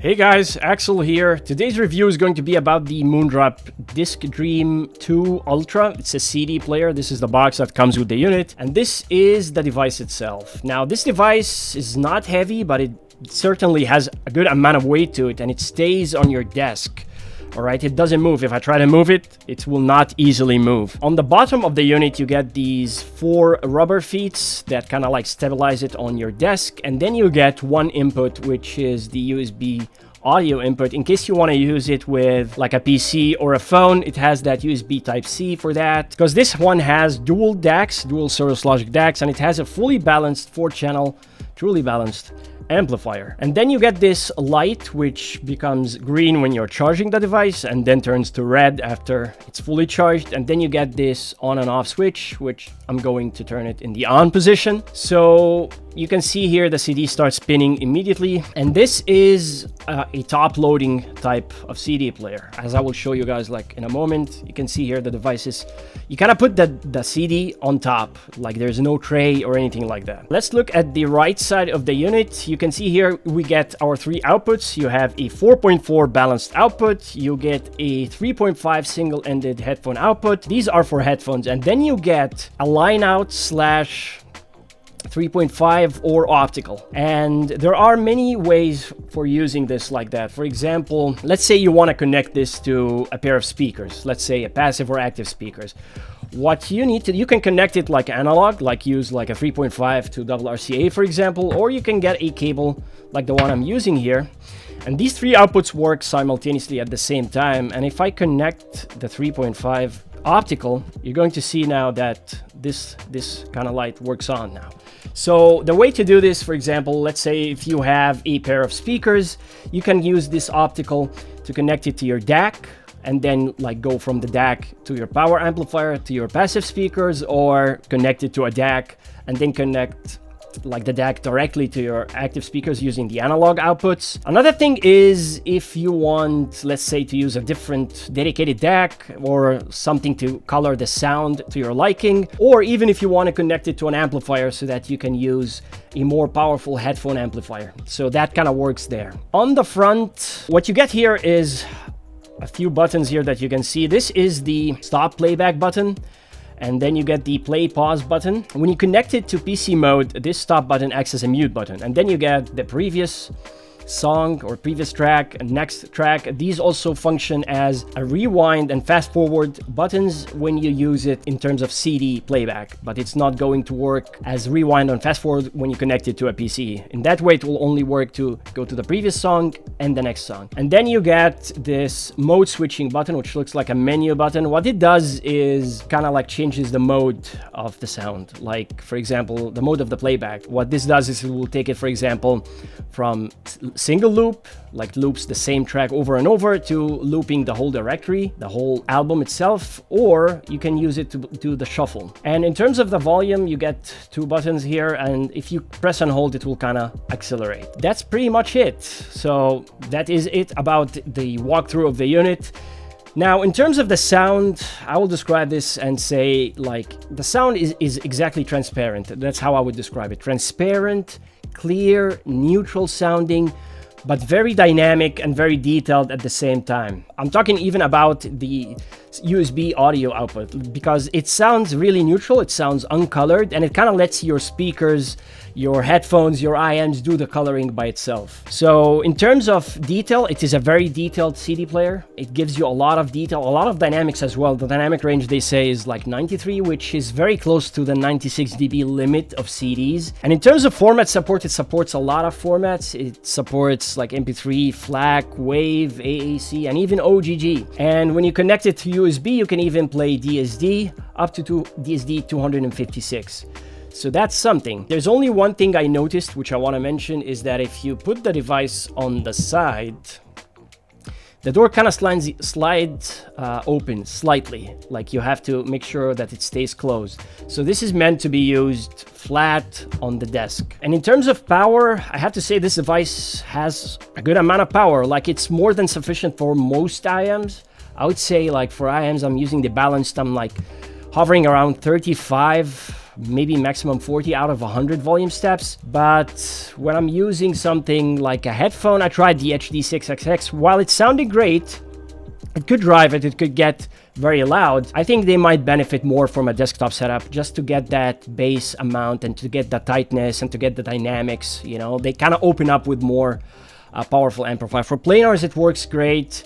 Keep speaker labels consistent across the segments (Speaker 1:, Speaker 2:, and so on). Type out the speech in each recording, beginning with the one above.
Speaker 1: Hey guys, Axel here. Today's review is going to be about the Moondrop DISCDREAM 2 Ultra. It's a CD player. This is the box that comes with the unit, and this is the device itself. Now, this device is not heavy, but it certainly has a good amount of weight to it, and it stays on your desk. Alright, it doesn't move. If I try to move it, it will not easily move. On the bottom of the unit, you get these 4 rubber feet that kind of like stabilize it on your desk. And then you get one input, which is the USB audio input. In case you want to use it with like a PC or a phone, it has that USB Type-C for that. Because this one has dual DACs, dual Cirrus Logic DACs, and it has a fully balanced 4-channel, truly balanced amplifier. And then you get this light which becomes green when you're charging the device and then turns to red after it's fully charged. And then you get this on and off switch, which I'm going to turn it in the on position. So you can see here the CD starts spinning immediately, and this is a top loading type of CD player, as I will show you guys like in a moment. You can see here the devices, you kind of put the CD on top, like there's no tray or anything like that. Let's look at the right side of the unit. You can see here we get our 3 outputs. You have a 4.4 balanced output, you get a 3.5 single-ended headphone output. These are for headphones. And then you get a line out slash 3.5 or optical. And there are many ways for using this like that. For example, let's say you want to connect this to a pair of speakers, let's say a passive or active speakers. What you need to, you can connect it like analog, like use like a 3.5 to double RCA, for example, or you can get a cable like the one I'm using here. And these 3 outputs work simultaneously at the same time. And if I connect the 3.5 optical, you're going to see now that this kind of light works on now. So the way to do this, for example, let's say if you have a pair of speakers, you can use this optical to connect it to your DAC, and then like go from the DAC to your power amplifier to your passive speakers, or connect it to a DAC and then connect like the DAC directly to your active speakers using the analog outputs. Another thing is if you want, let's say, to use a different dedicated DAC or something to color the sound to your liking, or even if you want to connect it to an amplifier so that you can use a more powerful headphone amplifier. So that kind of works there. On the front, what you get here is a few buttons here that you can see. This is the stop playback button. And then you get the play pause button. When you connect it to PC mode, this stop button acts as a mute button. And then you get the previous song or previous track and next track. These also function as a rewind and fast forward buttons when you use it in terms of CD playback, but it's not going to work as rewind and fast forward when you connect it to a PC. In that way, it will only work to go to the previous song and the next song. And then you get this mode switching button, which looks like a menu button. What it does is kind of like changes the mode of the sound. Like, for example, the mode of the playback. What this does is it will take it, for example, from single loop, like loops the same track over and over, to looping the whole directory, the whole album itself, or you can use it to do the shuffle. And in terms of the volume, you get 2 buttons here, and if you press and hold, it will kind of accelerate. That's pretty much it. So that is it about the walkthrough of the unit. Now, in terms of the sound, I will describe this and say, like, the sound is exactly transparent. That's how I would describe it. Transparent, clear, neutral sounding, but very dynamic and very detailed at the same time. I'm talking even about the USB audio output, because it sounds really neutral, it sounds uncolored, and it kind of lets your speakers, your headphones, your IEMs do the coloring by itself. So in terms of detail, it is a very detailed CD player. It gives you a lot of detail, a lot of dynamics as well. The dynamic range, they say, is like 93, which is very close to the 96 dB limit of CDs. And in terms of format support, it supports a lot of formats. It supports like MP3, FLAC, WAV, AAC, and even OGG. And when you connect it to USB, you can even play DSD up to DSD 256. So that's something. There's only one thing I noticed, which I want to mention, is that if you put the device on the side, the door kind of slides open slightly, like you have to make sure that it stays closed. So this is meant to be used flat on the desk. And in terms of power, I have to say this device has a good amount of power. Like, it's more than sufficient for most IEMs. I would say, like, for IEMs I'm using the balanced, I'm like hovering around 35 maybe maximum 40 out of 100 volume steps. But when I'm using something like a headphone, I tried the HD6XX. While it sounded great, it could drive it, it could get very loud. I think they might benefit more from a desktop setup just to get that bass amount and to get the tightness and to get the dynamics, you know. They kind of open up with more powerful amplifier. For planars, it works great.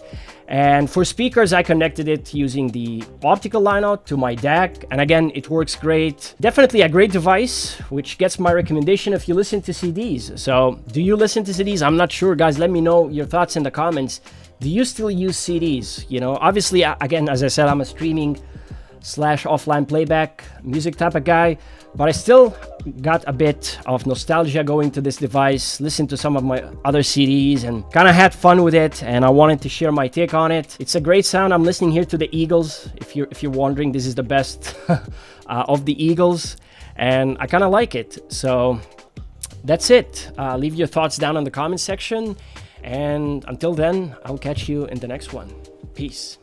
Speaker 1: And for speakers, I connected it using the optical line out to my DAC. And again, it works great. Definitely a great device, which gets my recommendation if you listen to CDs. So do you listen to CDs? I'm not sure, guys. Let me know your thoughts in the comments. Do you still use CDs? You know, obviously, again, as I said, I'm a streaming / offline playback music type of guy, but I still got a bit of nostalgia going to this device, listened to some of my other CDs and kind of had fun with it, and I wanted to share my take on it. It's a great sound. I'm listening here to the Eagles. If you're wondering, this is the best of the Eagles, and I kind of like it. So that's it. Leave your thoughts down in the comment section, and until then, I'll catch you in the next one. Peace.